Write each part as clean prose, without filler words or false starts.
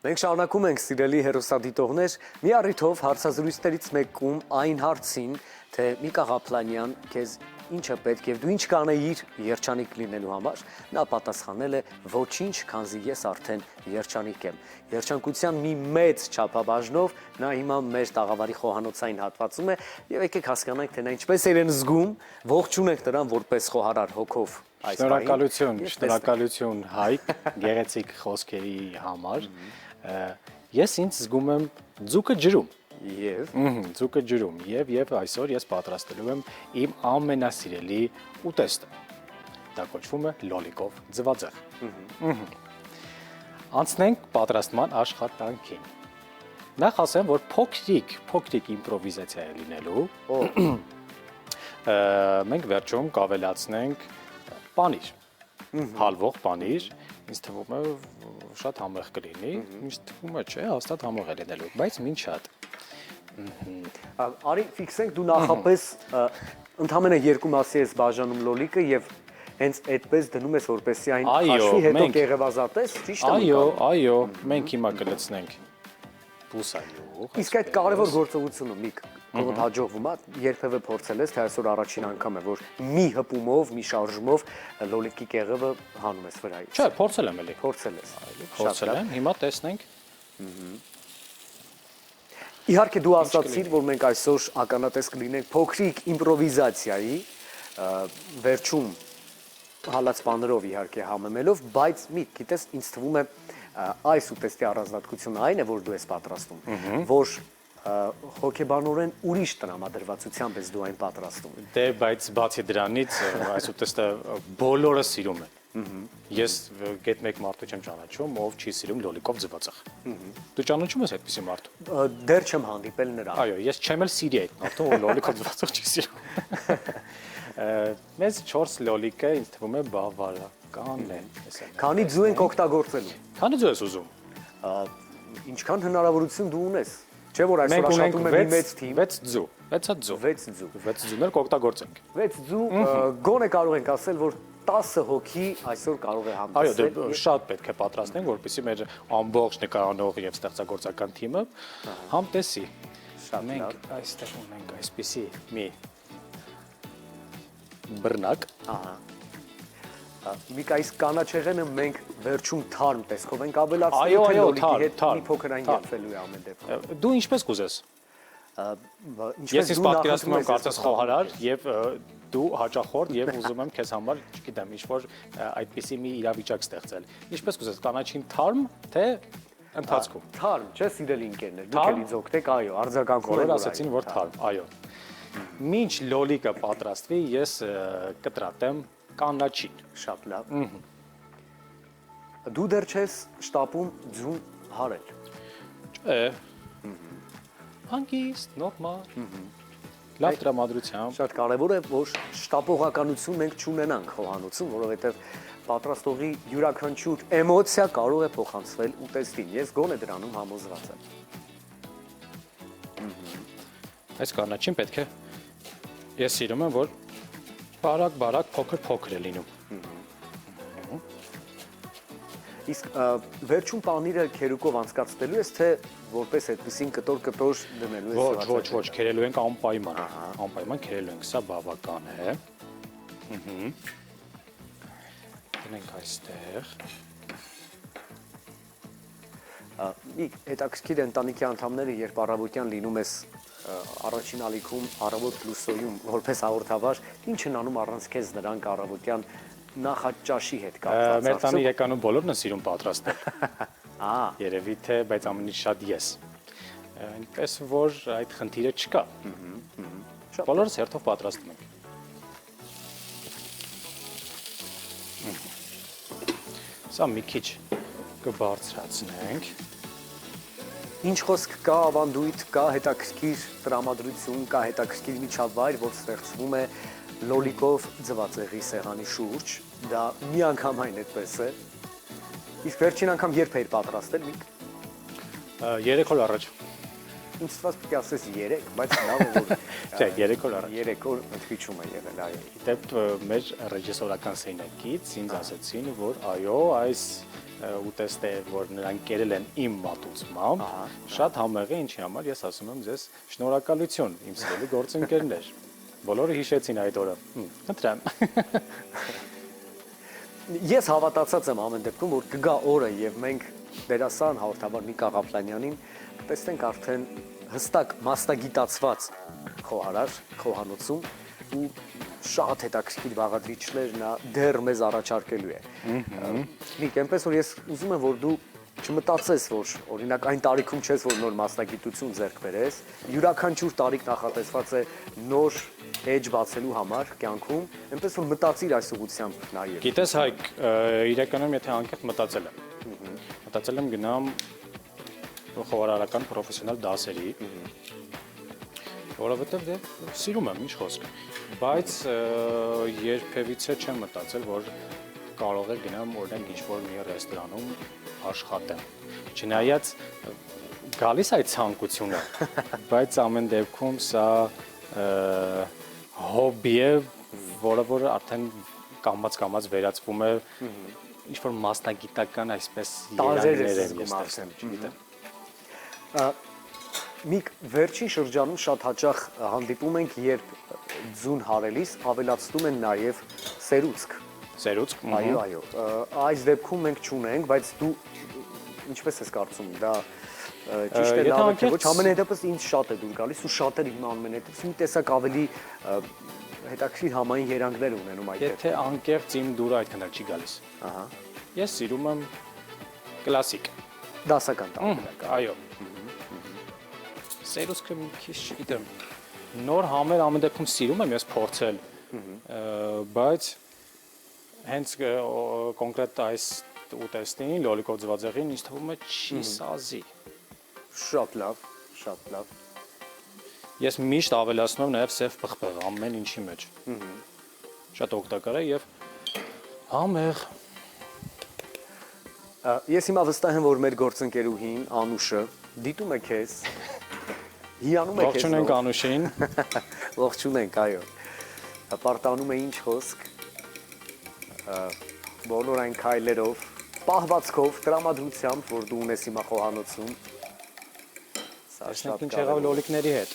Մենք շարունակում ենք սիրելի հեռուստադիտողներ, մի առիթով հարցազրույցներից մեկում այն հարցին, թե Միկա Ղափլանյան քեզ ինչը պետք եւ դու ինչ կանեիր երջանիկ լինելու համար, նա պատասխանել է ոչինչ, քանզի ես արդեն երջանիկ եմ։ Երջանկության մի մեծ չափաբաժնով նա հիմա մեր տաղավարի խոհանոցային հատվածում է եւ եկեք հասկանանք, թե նա ինչպես է իրեն զգում, ողջունենք նրան որպես խոհարար հոգով։ Շնորհակալություն Հայկ, գեղեցիկ խոսքերի համար։ Ես ինձ զգում եմ ձուկը ջրում։ Ձուկը ջրում եւ այսօր ես պատրաստելու եմ իմ ամենասիրելի ուտեստը։ Դա կոչվում է լոլիկով ձվածեղ։ Անցնենք պատրաստման աշխատանքին։ Նախ ասեմ, որ փոքրիկ իմպրովիզացիա է լինելու։ Մենք վերջում կավելացնենք պանիր, հալվող պանիր, ինձ թվում է շատ համեղ կլինի, ինձ թվում է չէ, հաստատ համեղ է լինելու, բայց ինչ շատ։ Արի ֆիքսենք, դու նախապես ընդամենը երկու մասի ես բաժանում լոլիկը եւ հենց այդպես դնում ես որպեսզի այն հաշվի հետո կեղևազատես, ճիշտ է։ Այո, մենք հիմա կլցնենք բուսայուղ։ Իսկ այդ կարևոր գործողությունը Միք, ով հաջողվում է, երբևէ փորձել ես, թե այսօր առաջին անգամ է, որ մի հպումով, մի շարժումով լոլիկի կեղևը հանում ես վրայից։ Չէ, փորձել եմ էլի։ Փորձել ես։ Փորձել եմ, հիմա տեսնենք։ Իհարկե դու ասացիր, որ մենք այսօր ականատես կլինենք փոքրիկ իմպրովիզացիայի, վերջում հալած բաներով իհարկե համեմելով, բայց Միք, գիտես, ինձ թվում է այս ուտեստի առանձնահատկությունը այն է, որ դու ես պատրաստում, որ հոգեբանորեն ուրիշ տրամադրվածությամբ ես դու այն պատրաստում։ Դե, բայց բացի դրանից այս ուտեստը բոլորը սիրում են։ Ես գետ մեկ մարդու չեմ ճանաչում, ով չի սիրում լոլիկով ձվածեղ։ Դու ճանաչում ես այդպիսի մարդու։ Դեռ չեմ հանդիպել նրան։ Այո, ես չեմ էլ սիրի այդ մարդու, ով լոլիկով ձվածեղ չի սիրում։ Մեզ 4 լոլիկը ինձ թվում է բավարարական է։ Քանի ձու ենք օգտագործելու։ Քանի ձու ես ուզում։ Ինչքան հնարավորություն դու ունես։ Չէ՞ որ այսօր աշխատում է մի մեծ թիմ։ 6 ձու։ 6 ձու։ 6 ձու։ 6 ձուներ կօգտագործենք։ 6 ձու գոնե կարող ենք ասել, որ 10 հոգի այսօր կարող է համտեսել։ Այո, շատ պետք է պատրաստենք, որպեսզի մեր ամբողջ նկարանող եւ ստեղծագործական թիմը համտեսի։ Մենք այստեղ ունենք այսպիսի մի բռնակ։ Միք այս կանաչեղենը մենք վերջում թարմ տեսքով ենք ավելացնում, թե լոլիկի հետ մի փոքր այն երբվելու է ամեն դեպքում։ Դու ինչպես կուզես։ Ես ինձ պատկերացնում եմ կարծես խոհարար եւ դու հաճախորդ եւ ուզում եմ քեզ համար, չգիտեմ, ինչ-որ այդպիսի մի իրավիճակ ստեղծել։ Ինչպես կուզես, կանաչին թարմ, թե ընթացքում։ Թարմ, չէ՞ սիրելի ընկերներ, դուք էլ ինձ օգտեք, այո, արձագանքորեն ասացին, որ թարմ, այո։ Մինչ լոլիկը պատրաստվի, ես կտրատեմ կանաչին։ Շատ լավ։ Դու դեռ չես շտապում ձուն հարել։ Չէ։ Հանգիստ, նորմալ։ Լավ տրամադրությամբ։ Շատ կարևոր է, որ շտապողականություն մենք չունենանք խոհանոցում, որովհետև պատրաստողի յուրաքանչյուր էմոցիա կարող է փոխանցվել ուտեստին։ Ես գոնե դրանում համոզված եմ։ Այս կանաչին պետք է ես սիրում եմ, որ բարակ, փոքր է լինում։ Իսկ վերջում պանիրը քերուկով անցկացնելու ես, թե որպես այդպեսին կտոր դնելու ես։ Ոչ, քերելու ենք անպայման։ Անպայման քերելու ենք, սա բավական է։ Դնենք այստեղ։ Հետաքրքիր ընտանիքի անդամները, երբ առավոտյան լինում ես առաջին ալիքում առավոտ պլուսոյում որպես հաղորդավար, ինչ են անում առանց քեզ նրանք առավոտյան նախաճաշի հետ կապված։ Մեր տանի եկանում բոլորն են սիրում պատրաստել։ Երևի թե, բայց ամենից շատ ես։ Այնպես որ այդ խնդիրը չկա։ Բոլորս հերթով պատրաստում ենք։ Սա մի քիչ կբարձրացնենք։ Ինչ խոսք կա, ավանդույթ կա, հետաքրքիր տրամադրություն, կա հետաքրքիր միջավայր, որ ստեղծվում է լոլիկով ձվածեղի սեղանի շուրջ, դա միանգամայն այդպես է։ Իսկ վերջին անգամ երբ էիր պատրաստել, Միք։ 3 օր առաջ։ ինձ թվաց պետք է ասես 3, բայց լավ է որ Չէ, 3 օր առաջ։ 3 օր ընդգիչում է եղել, այո։ Դեպ մեր ռեժիսորական սենյակից ինձ ասացին, որ այո, այս ուտեստը, որ նրանք կերել են իմ մատուցմամբ, շատ համեղ է, ինչի համար ես ասում եմ ձեզ շնորհակալություն, իմ սիրելի գործընկերներ։ Բոլորը հիշեցին այդ օրը։ Խնդրեմ։ Ես հավատացած եմ ամեն դեպքում, որ կգա օրը եւ մենք դերասան հաղորդավար Միկա Ղափլանյանին կտեսնենք արդեն հստակ մասնագիտացված խոհարար խոհանոցում ու շատ հետաքրքիր բաղադրիչներ նա դեռ մեզ առաջարկելու է։ Նիկ, այնպես որ ես ուզում եմ որ դու չմտածես, որ օրինակ այն տարիքում չես, որ նոր մասնագիտություն ձեռք բերես, յուրաքանչյուր տարիք նախատեսված է նոր էջ բացելու համար կյանքում, այնպես որ մտածիր այս ուղղությամբ նաև։ Գիտես Հայկ, իրականում եթե անկեղծ մտածել եմ գնամ խոհարարական պրոֆեսիոնալ դասերի, որովհետև դե սիրում եմ, ինչ խոսք, բայց երբևիցե չեմ մտածել, որ կարող է գնամ օրինակ ինչ-որ մի ռեստորանում աշխատեմ։ Չնայած գալիս այդ ցանկությունը, բայց ամեն դեպքում սա հոբբի է, որը արդեն կամած վերածվում է ինչ-որ մասնագիտական այսպես երանգներ են ես տեսնում, չգիտեմ։ Միք, վերջին շրջանում շատ հաճախ հանդիպում ենք, երբ ձուն հարելիս ավելացնում են նաև սերուցք։ Սերուցք։ Այո, այս դեպքում մենք չունենք, բայց դու ինչպես ես կարծում, դա ճիշտ է լավ է, թե ոչ, ամենահետևս ինձ շատ է դուր գալիս ու շատերը հիմա ամենահետևս մի տեսակ ավելի հետաքրքիր համային երանգներ ունենում այդ դեպքում։ Եթե անկեղծ իմ դուրը այդքան չի գալիս։ Ահա։ Ես սիրում եմ կլասիկ։ Դասական տարբերակ։ Այո։ Սերուցքը մի քիչ գիտեմ։ Նոր համեր ամեն դեպքում սիրում եմ ես փորձել, բայց հենց կոնկրետ այս ուտեստին, լոլիկով ձվածեղին ինձ թվում է չի սազի։ Շատ լավ։ Ես միշտ ավելացնում եմ նաև սև պղպեղ ամեն ինչի մեջ։ Շատ օգտակար է եւ համեղ։ Ես հիմա վստահ եմ, որ մեր գործընկերուհին Անուշը դիտում է քեզ, հիանում է քեզ։ Ողջունենք Անուշին։ Ողջունենք, այո։ Պարտանում է ինչ խոսք։ Բոլոր այն քայլերով, պահվածքով, տրամադրությամբ, որ դու ունես հիմա խոհանոցում։ Տեսնենք ինչ եղավ լոլիկների հետ։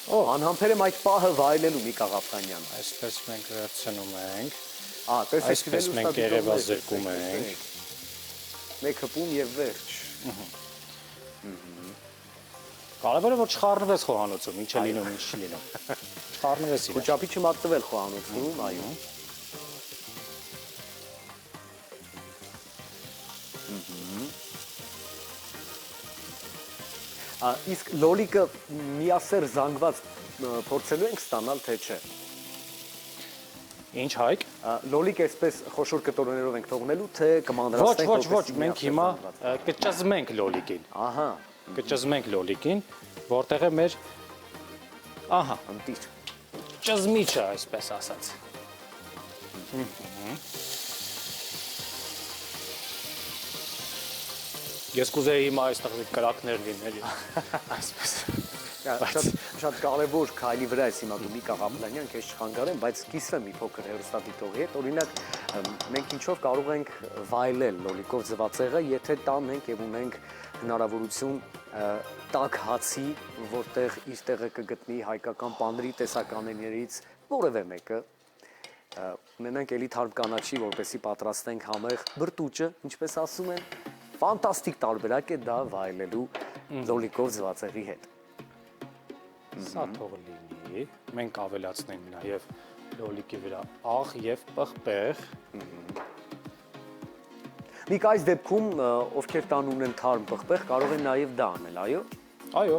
Անհամբեր եմ այդ պահը վայելելու Միկա Ղափլանյան։ Այսպես մենք վերցնում ենք։ Այսպես մենք երևազրկում ենք։ Մեկ հպում եւ վերջ։ Կարևորը որ չխառնվես խոհանոցում, ինչ է լինում, ինչ չի լինում։ Չխառնվես իրար։ Քուճապի չմարտվել խոհանոցում, այո։ Իսկ լոլիկը միասեր զանգված փորձելու ենք ստանալ, թե չէ։ Ինչ Հայկ։ Լոլիկ այսպես խոշոր կտորներով ենք թողնելու, թե կմանրացնենք։ Ոչ, մենք հիմա կճզմենք լոլիկին։ Ահա, կճզմենք լոլիկին, որտեղ է մեր ահա, ընտիր։ ճզմիչը, այսպես ասած։ Ես կուզեի հիմա այստեղ կրակներ լինել, այսպես։ Շատ կարևոր քայլի վրա ես հիմա դու Միկա Ղափլանյան, քեզ չխանգարեմ, բայց կիսվեմ մի փոքր հեռուստադիտողի հետ։ Օրինակ, մենք ինչով կարող ենք վայելել լոլիկով ձվածեղը, եթե տանն ենք եւ ունենք հնարավորություն տաք հացի, որտեղ իր տեղը կգտնի հայկական պանրի տեսականներից որևէ մեկը, ունենանք էլի թարմ կանաչի, որպեսզի պատրաստենք համեղ բրտուճը, ինչպես ասում են, ֆանտաստիկ տարբերակ է դա վայելելու լոլիկով ձվածեղի հետ։ Սա թող լինի, մենք ավելացնենք նաև լոլիկի վրա աղ եւ պղպեղ։ Միք այս դեպքում ովքեր տան ունեն թարմ պղպեղ, կարող են նաև դա անել, այո։ Այո։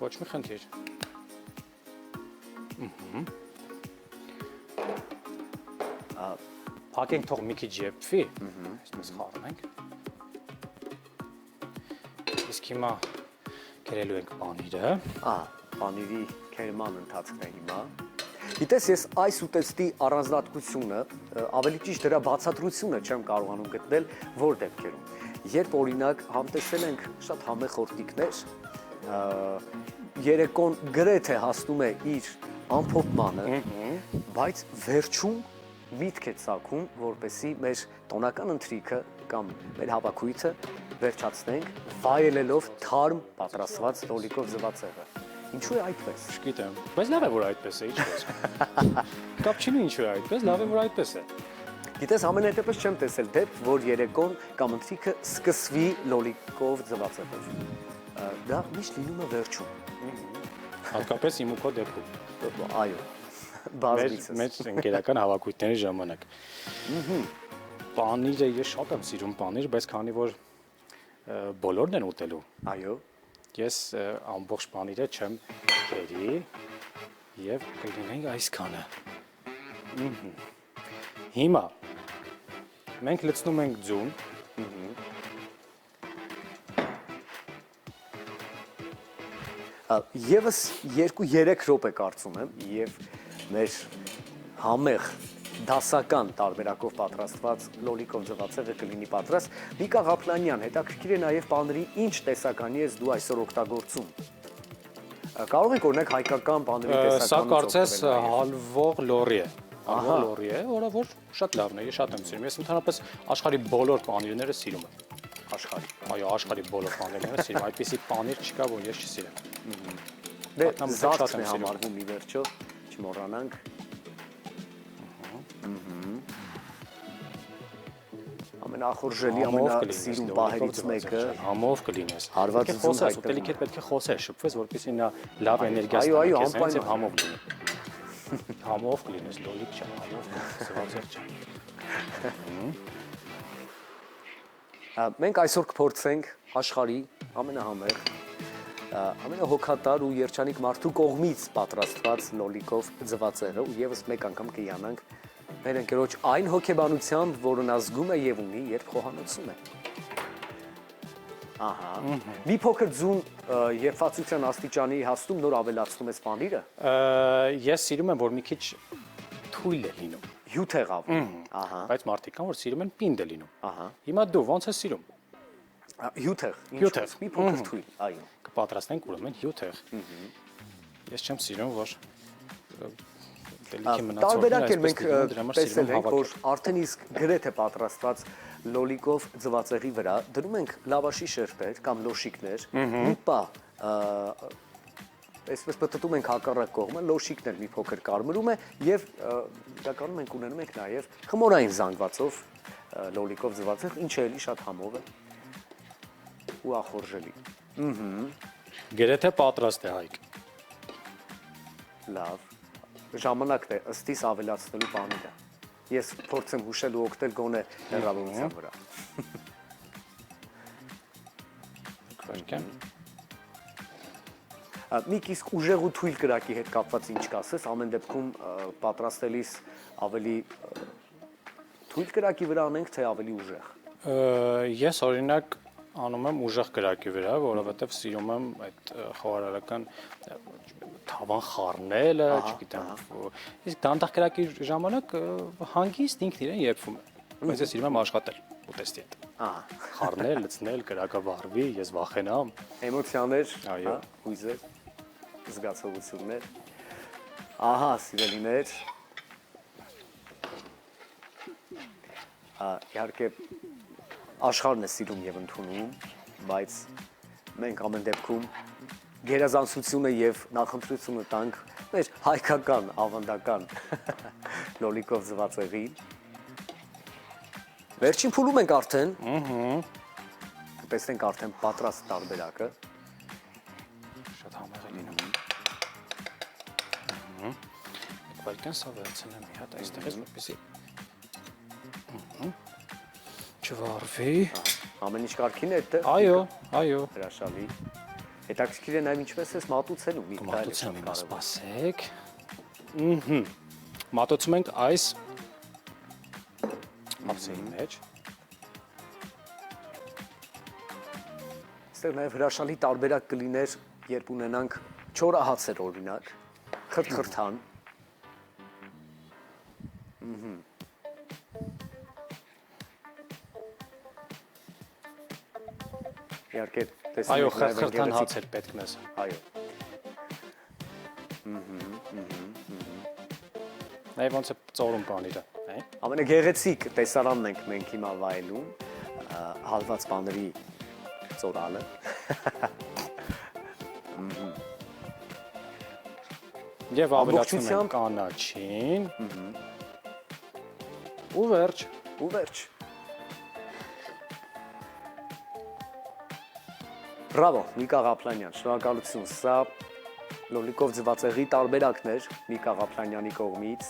Ոչ մի խնդիր։ Փակենք թող մի քիչ եփվի, այսպես խառնենք։ Իսկ հիմա կերելու ենք պանիրը։ Պանիրի քերման ընթացքն է հիմա։ Գիտես, ես այս ուտեստի առանձնահատկությունը, ավելի ճիշտ դրա բացատրությունը չեմ կարողանում գտնել որ դեպքերում։ Երբ օրինակ համտեսել ենք շատ համեղ խորտիկներ, երեկոն գրեթե հասնում է իր ամփոփմանը, բայց վերջում միտք է ցակում, որպեսի մեր տոնական ընթրիքը կամ մեր հավաքույթը վերջացնենք վայելելով թարմ պատրաստված լոլիկով ձվածեղը։ Ինչու է այդպես։ Չգիտեմ, բայց լավ է որ այդպես է, ինչ խոսք։ Կապ չունի ինչու է այդպես, լավ է որ այդպես է։ Գիտես, ամենայդպես չեմ տեսել դեպք, որ երեկոն կամ ընթրիքը սկսվի լոլիկով ձվածեղով։ Դա միշտ լինում է վերջում։ Հատկապես իմ ու քո դեպքում։ Այո։ Բազմիցս։ Մեր ընկերական հավաքույթների ժամանակ։ Պանիրը ես շատ եմ սիրում պանիր, բայց քանի որ բոլորն են ուտելու։ Այո։ Ես ամբողջ պանիրը չեմ քերի եւ կլինենք այսքանը։ Հիմա մենք լցնում ենք ձուն։ Եվս 2-3 րոպե կարծում եմ եւ մեր համեղ դասական տարբերակով պատրաստված լոլիկով ձվածեղը կլինի պատրաստ։ Միկա Ղափլանյան, հետաքրքիր է նաև պանրի ինչ տեսականի ես դու այսօր օգտագործում։ Կարող եք օրինակ հայկական պանրի տեսականից Սա կարծես հալվող լորի է։ Հալվող լորի է, որը որ շատ լավն է, ես շատ եմ սիրում։ Ես ընդհանրապես աշխարհի բոլոր պանիրները սիրում եմ։ Աշխարհի։ Այո, աշխարհի բոլոր պանիրները սիրում եմ։ Այդպիսի պանիր չկա, որ ես չսիրեմ։ Դե զարդն է համարվում ի վերջո, չմոռանանք։ Ամենախորժելի, ամենասիրուն պահերից մեկը համով կլինես։ Հարված ձուն խոսես, ուտելիք հետ պետք է խոսես, շփվես, որպեսզի նա լավ էներգիա ստանա։ Այո, անպայման համով լինի։ Համով կլինես, լոլիկ չէ, համով, զվարճ չէ։ Մենք այսօր կփորձենք աշխարհի ամենահամեղ, ամենահոգատար ու երջանիկ մարդու կողմից պատրաստված լոլիկով ձվածեղը ու եւս մեկ անգամ կիանանք մեր ընկերոջ այն հոգեբանությամբ, որը նա զգում է եւ ունի, երբ խոհանոցում է։ Ահա։ Մի փոքր ձուն երբացության աստիճանի հասնում նոր ավելացնում ես պանիրը։ Ես սիրում եմ, որ մի քիչ թույլ է լինում։ Հյութեղավ։ Ահա։ Բայց մարդիկ կան, որ սիրում են պինդ է լինում։ Ահա։ Հիմա դու ո՞նց ես սիրում։ Հյութեղ։ Հյութեղ։ Մի փոքր թույլ, այո։ Կպատրաստենք ուրեմն հյութեղ։ Ես չեմ սիրում, որ դելիքի մնացորդները Տարբերակ էլ մենք դրա համար տեսել սիրում ենք, հավաքել։ որ արդեն իսկ գրեթե պատրաստված լոլիկով ձվածեղի վրա դնում ենք լավաշի շերտեր կամ լոշիկներ, մի պա այսպես պտտում ենք հակառակ կողմը, լոշիկներ մի փոքր կարմրում է եւ իրականում մենք ունենում ենք նաեւ խմորային զանգվածով լոլիկով ձվածեղ, ինչը էլի շատ համով է ու ախորժելի։ Գրեթե պատրաստ է Հայկ։ Լավ։ Ժամանակն է ըստիս ավելացնելու բաները։ Ես փորձեմ հուշել ու օգնել գոնե հեռավորության վրա։ Քրկեմ։ Մի իսկ ուժեղ ու թույլ կրակի հետ կապված ինչ կասես, ամեն դեպքում պատրաստելիս ավելի թույլ կրակի վրա անենք, թե ավելի ուժեղ։ Ես օրինակ անում եմ ուժեղ կրակի վրա, որովհետև սիրում եմ այդ խոհարարական թավան խառնելը, չգիտեմ, իսկ դանդաղ կրակի ժամանակ հանգիստ ինքն իրեն երբվում է, բայց ես սիրում եմ աշխատել ուտեստի հետ։ Խառնել, լցնել, կրակը վառվի, ես վախենամ։ Էմոցիաներ, այո, հույզեր, զգացողություններ։ Ահա, սիրելիներ։ Իհարկե աշխարհն է սիրում եւ ընդունում, բայց մենք ամեն դեպքում գերազանցությունը եւ նախընտրությունը տանք մեր հայկական ավանդական լոլիկով ձվածեղի։ Վերջին փուլում ենք արդեն։ Կտեսնենք արդեն պատրաստ տարբերակը։ շատ համեղ է լինում։ Վարկյան սա վերցնեմ մի հատ այստեղից, որպեսզի չվառվի։ Ամեն ինչ կարգին է այդտեղ։ Այո, այո։ Հրաշալի։ Հետաքրքիր է նաև ինչպես ես մատուցելու մի Մատուցեմ հիմա սպասեք։ Մատուցում ենք այս ափսեի մեջ։ Այստեղ նաև հրաշալի տարբերակ կլիներ, երբ ունենանք չորահացեր օրինակ, խրթխրթան։ իհարկե Այո, խրթան հաց էր պետք մեզ։ Այո։ Նաև ոնց է ծորում բանիրը, հա։ Ամենագեղեցիկ տեսարանն ենք մենք հիմա վայելում, հալված բաների ծորալը։ Եվ ավելացնում ենք կանաչին։ Ու վերջ։ Բրավո, Միկա Ղափլանյան, շնորհակալություն։ Սա լոլիկով ձվածեղի տարբերակն էր Միկա Ղափլանյանի կողմից։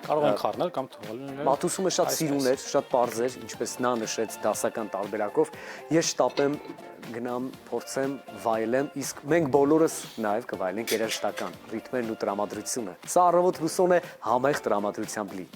Կարող ենք խառնել կամ թողնել։ Մատուցումը շատ սիրուն էր, շատ պարզ էր, ինչպես նա նշեց դասական տարբերակով։ Ես շտապեմ գնամ, փորձեմ, վայելեմ, իսկ մենք բոլորս նաև կվայելենք երաժշտական ռիթմերն ու տրամադրությունը։ Սա առավոտ լուսոն է համեղ տրամադրությամբ լի։